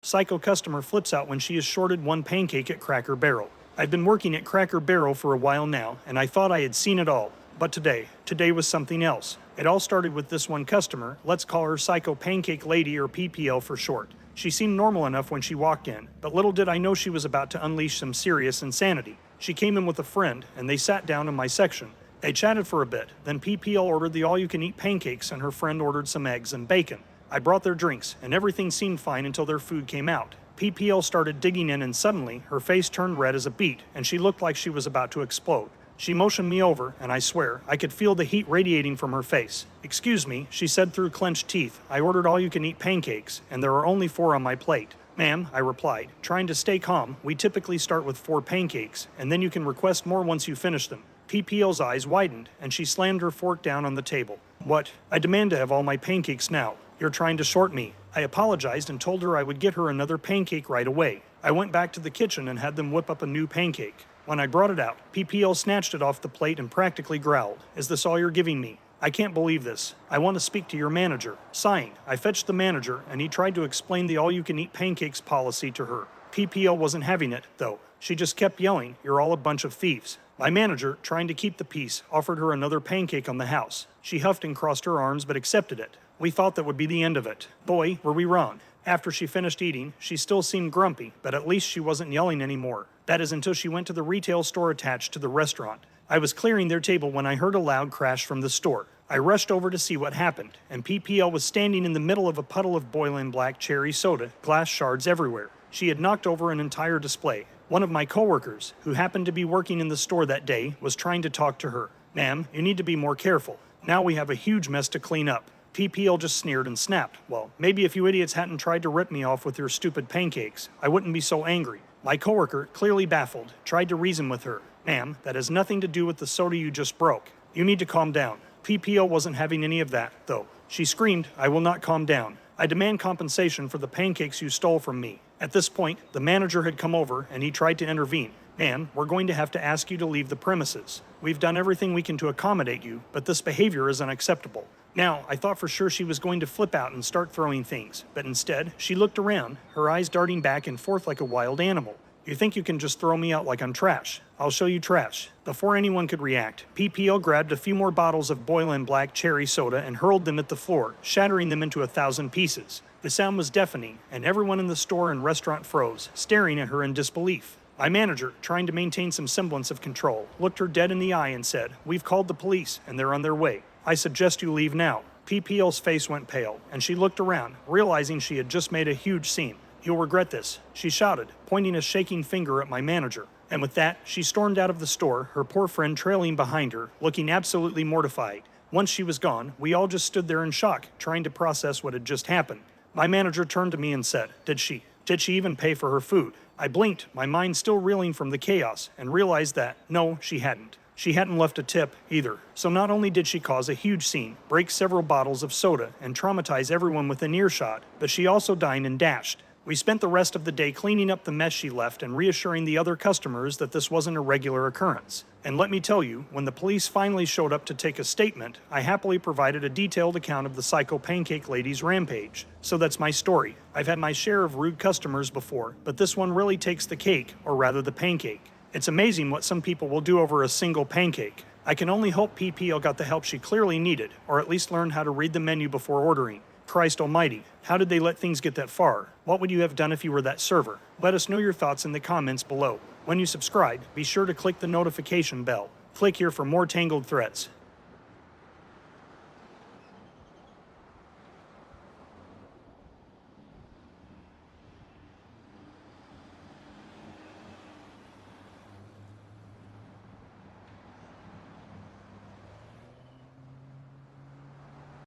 Psycho customer flips out when she is shorted one pancake at Cracker Barrel. I've been working at Cracker Barrel for a while now, and I thought I had seen it all. But today was something else. It all started with this one customer, let's call her Psycho Pancake Lady or PPL for short. She seemed normal enough when she walked in, but little did I know she was about to unleash some serious insanity. She came in with a friend, and they sat down in my section. They chatted for a bit, then PPL ordered the all-you-can-eat pancakes and her friend ordered some eggs and bacon. I brought their drinks, and everything seemed fine until their food came out. PPL started digging in and suddenly, her face turned red as a beet, and she looked like she was about to explode. She motioned me over, and I swear, I could feel the heat radiating from her face. "Excuse me," she said through clenched teeth. "I ordered all-you-can-eat pancakes, and there are only 4 on my plate." "Ma'am," I replied, trying to stay calm, "we typically start with 4 pancakes, and then you can request more once you finish them." PPL's eyes widened, and she slammed her fork down on the table. "What? I demand to have all my pancakes now. You're trying to short me." I apologized and told her I would get her another pancake right away. I went back to the kitchen and had them whip up a new pancake. When I brought it out, PPL snatched it off the plate and practically growled, "Is this all you're giving me? I can't believe this. I want to speak to your manager." Sighing, I fetched the manager, and he tried to explain the all-you-can-eat pancakes policy to her. PPL wasn't having it, though. She just kept yelling, "You're all a bunch of thieves." My manager, trying to keep the peace, offered her another pancake on the house. She huffed and crossed her arms but accepted it. We thought that would be the end of it. Boy, were we wrong. After she finished eating, she still seemed grumpy, but at least she wasn't yelling anymore. That is until she went to the retail store attached to the restaurant. I was clearing their table when I heard a loud crash from the store. I rushed over to see what happened, and PPL was standing in the middle of a puddle of Boylan Black Cherry Soda, glass shards everywhere. She had knocked over an entire display. One of my coworkers, who happened to be working in the store that day, was trying to talk to her. "Ma'am, you need to be more careful. Now we have a huge mess to clean up." PPL just sneered and snapped. "Well, maybe if you idiots hadn't tried to rip me off with your stupid pancakes, I wouldn't be so angry." My coworker, clearly baffled, tried to reason with her. "Ma'am, that has nothing to do with the soda you just broke. You need to calm down." PPL wasn't having any of that, though. She screamed, "I will not calm down. I demand compensation for the pancakes you stole from me." At this point, the manager had come over and he tried to intervene. "Ma'am, we're going to have to ask you to leave the premises. We've done everything we can to accommodate you, but this behavior is unacceptable." Now, I thought for sure she was going to flip out and start throwing things, but instead, she looked around, her eyes darting back and forth like a wild animal. "You think you can just throw me out like I'm trash? I'll show you trash." Before anyone could react, PPL grabbed a few more bottles of Boylan Black Cherry Soda and hurled them at the floor, shattering them into 1,000 pieces. The sound was deafening, and everyone in the store and restaurant froze, staring at her in disbelief. My manager, trying to maintain some semblance of control, looked her dead in the eye and said, "We've called the police, and they're on their way. I suggest you leave now." PPL's face went pale, and she looked around, realizing she had just made a huge scene. "You'll regret this," she shouted, pointing a shaking finger at my manager. And with that, she stormed out of the store, her poor friend trailing behind her, looking absolutely mortified. Once she was gone, we all just stood there in shock, trying to process what had just happened. My manager turned to me and said, Did she even pay for her food?" I blinked, my mind still reeling from the chaos, and realized that, no, she hadn't. She hadn't left a tip, either. So not only did she cause a huge scene, break several bottles of soda, and traumatize everyone within earshot, but she also dined and dashed. We spent the rest of the day cleaning up the mess she left and reassuring the other customers that this wasn't a regular occurrence. And let me tell you, when the police finally showed up to take a statement, I happily provided a detailed account of the Psycho Pancake Lady's rampage. So that's my story. I've had my share of rude customers before, but this one really takes the cake, or rather the pancake. It's amazing what some people will do over a single pancake. I can only hope PPL got the help she clearly needed, or at least learned how to read the menu before ordering. Christ almighty, how did they let things get that far? What would you have done if you were that server? Let us know your thoughts in the comments below. When you subscribe, be sure to click the notification bell. Click here for more Tangled threads.